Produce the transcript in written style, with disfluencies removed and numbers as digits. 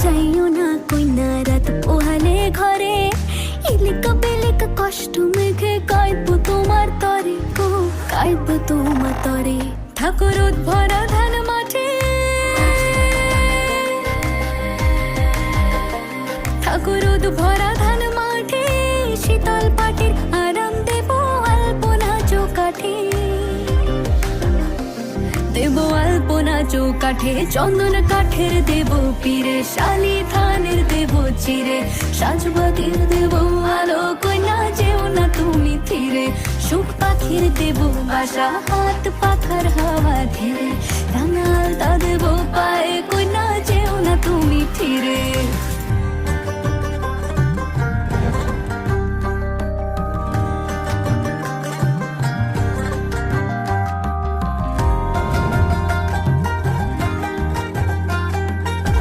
যাইও না কইনা রাত পোহালে ঘরে ইলিকা বিলিকা কষ্ট মেঘে কাইব তোমার তরে গো কাইব তোমার তরে ঠাকুর ভরা ধান মাঠে ঠাকুর ভরা ধান মাঠে শীতল পাটির আরাম দেব আলপনা চৌকাঠে দেব আলপনা চৌকাঠে চন্দন কাঠের দেব পীরে শালি ধানের দেব চিরে সাজবাতির দেব আলো কইনা যেও না তুমি ফিরে সুখ পাখির দেব বাসা হাত পাখার হাওয়া ধীরে রাঙাল তা দেব পায়ে কইনা